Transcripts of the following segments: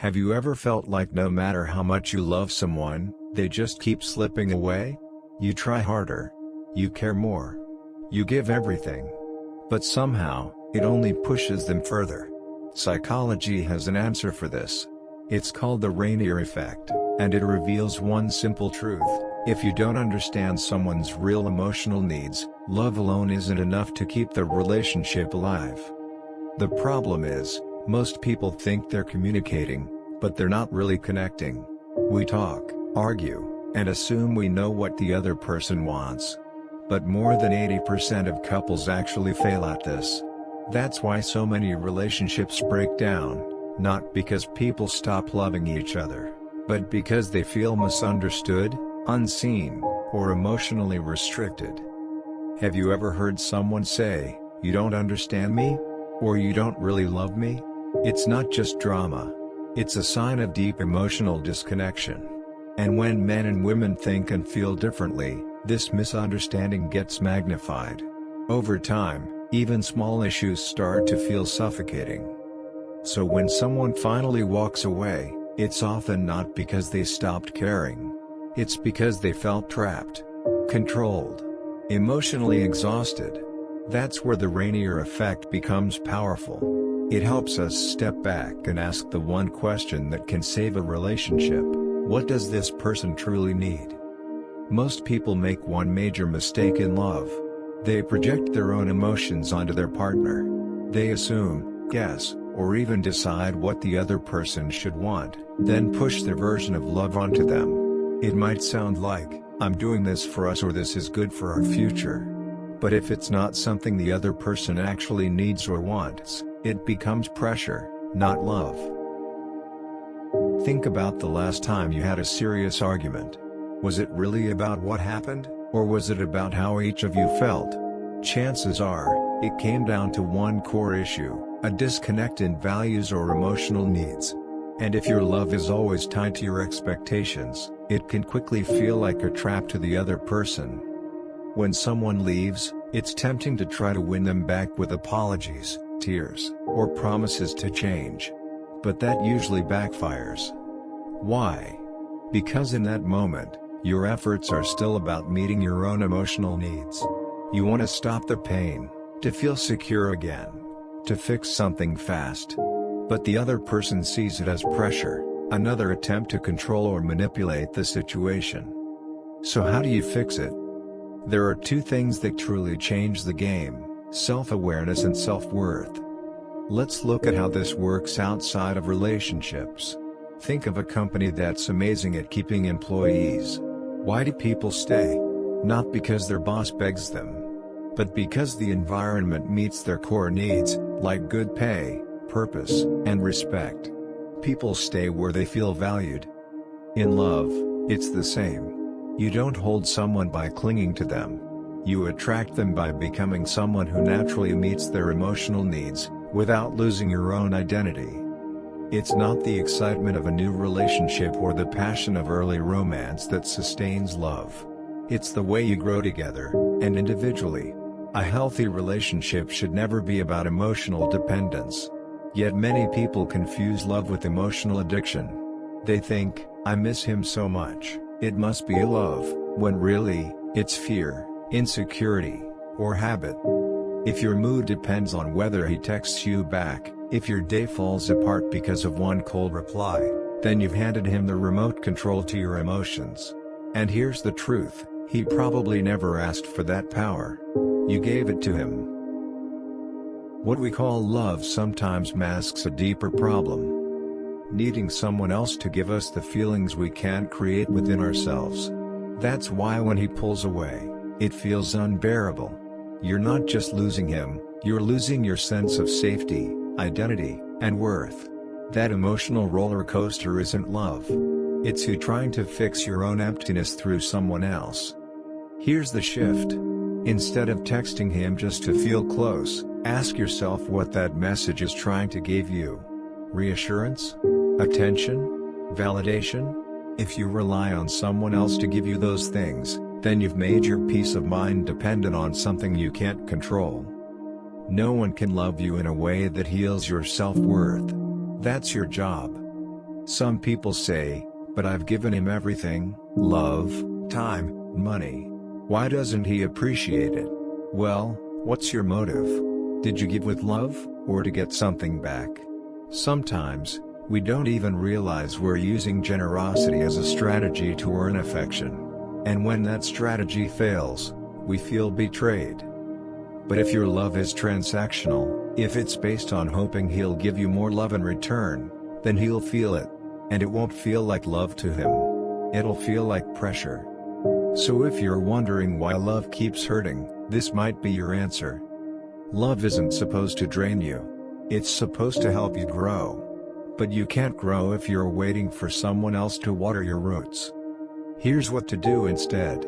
Have you ever felt like no matter how much you love someone, they just keep slipping away? You try harder. You care more. You give everything. But somehow, it only pushes them further. Psychology has an answer for this. It's called the Raynier Effect, and it reveals one simple truth: if you don't understand someone's real emotional needs, love alone isn't enough to keep the relationship alive. The problem is, most people think they're communicating, but they're not really connecting. We talk, argue, and assume we know what the other person wants. But more than 80% of couples actually fail at this. That's why so many relationships break down, not because people stop loving each other, but because they feel misunderstood, unseen, or emotionally restricted. Have you ever heard someone say, "You don't understand me?" Or "You don't really love me?" It's not just drama. It's a sign of deep emotional disconnection. And when men and women think and feel differently, this misunderstanding gets magnified. Over time, even small issues start to feel suffocating. So when someone finally walks away, it's often not because they stopped caring. It's because they felt trapped, controlled, emotionally exhausted. That's where the Raynier Effect becomes powerful. It helps us step back and ask the one question that can save a relationship: what does this person truly need? Most people make one major mistake in love. They project their own emotions onto their partner. They assume, guess, or even decide what the other person should want, then push their version of love onto them. It might sound like, "I'm doing this for us," or "This is good for our future." But if it's not something the other person actually needs or wants, it becomes pressure, not love. Think about the last time you had a serious argument. Was it really about what happened, or was it about how each of you felt? Chances are, it came down to one core issue: a disconnect in values or emotional needs. And if your love is always tied to your expectations, it can quickly feel like a trap to the other person. When someone leaves, it's tempting to try to win them back with apologies, tears, or promises to change. But that usually backfires. Why? Because in that moment, your efforts are still about meeting your own emotional needs. You want to stop the pain, to feel secure again, to fix something fast. But the other person sees it as pressure, another attempt to control or manipulate the situation. So how do you fix it? There are two things that truly change the game: self-awareness and self-worth. Let's look at how this works outside of relationships. Think of a company that's amazing at keeping employees. Why do people stay? Not because their boss begs them, but because the environment meets their core needs, like good pay, purpose, and respect. People stay where they feel valued. In love, it's the same. You don't hold someone by clinging to them. You attract them by becoming someone who naturally meets their emotional needs, without losing your own identity. It's not the excitement of a new relationship or the passion of early romance that sustains love. It's the way you grow together, and individually. A healthy relationship should never be about emotional dependence. Yet many people confuse love with emotional addiction. They think, "I miss him so much, it must be love," when really, it's fear, insecurity, or habit. If your mood depends on whether he texts you back, if your day falls apart because of one cold reply, then you've handed him the remote control to your emotions. And here's the truth: he probably never asked for that power. You gave it to him. What we call love sometimes masks a deeper problem. Needing someone else to give us the feelings we can't create within ourselves. That's why when he pulls away, it feels unbearable. You're not just losing him, you're losing your sense of safety, identity, and worth. That emotional roller coaster isn't love. It's you trying to fix your own emptiness through someone else. Here's the shift. Instead of texting him just to feel close, ask yourself what that message is trying to give you. Reassurance? Attention? Validation? If you rely on someone else to give you those things, then you've made your peace of mind dependent on something you can't control. No one can love you in a way that heals your self-worth. That's your job. Some people say, "But I've given him everything, love, time, money. Why doesn't he appreciate it?" Well, what's your motive? Did you give with love, or to get something back? Sometimes, we don't even realize we're using generosity as a strategy to earn affection. And when that strategy fails, we feel betrayed. But if your love is transactional, if it's based on hoping he'll give you more love in return, then he'll feel it. And it won't feel like love to him. It'll feel like pressure. So if you're wondering why love keeps hurting, this might be your answer. Love isn't supposed to drain you. It's supposed to help you grow. But you can't grow if you're waiting for someone else to water your roots. Here's what to do instead.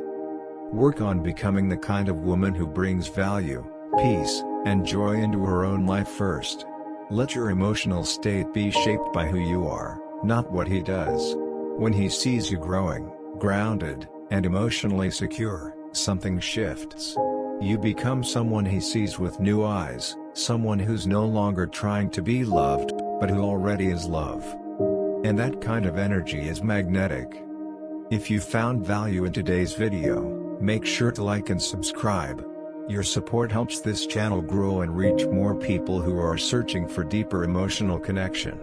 Work on becoming the kind of woman who brings value, peace, and joy into her own life first. Let your emotional state be shaped by who you are, not what he does. When he sees you growing, grounded, and emotionally secure, something shifts. You become someone he sees with new eyes, someone who's no longer trying to be loved, but who already is love. And that kind of energy is magnetic. If you found value in today's video, make sure to like and subscribe. Your support helps this channel grow and reach more people who are searching for deeper emotional connection.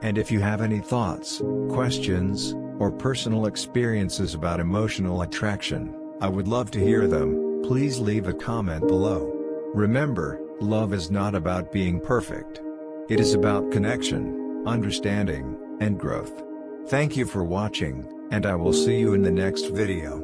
And if you have any thoughts, questions, or personal experiences about emotional attraction, I would love to hear them. Please leave a comment below. Remember, love is not about being perfect. It is about connection, understanding, and growth. Thank you for watching, and I will see you in the next video.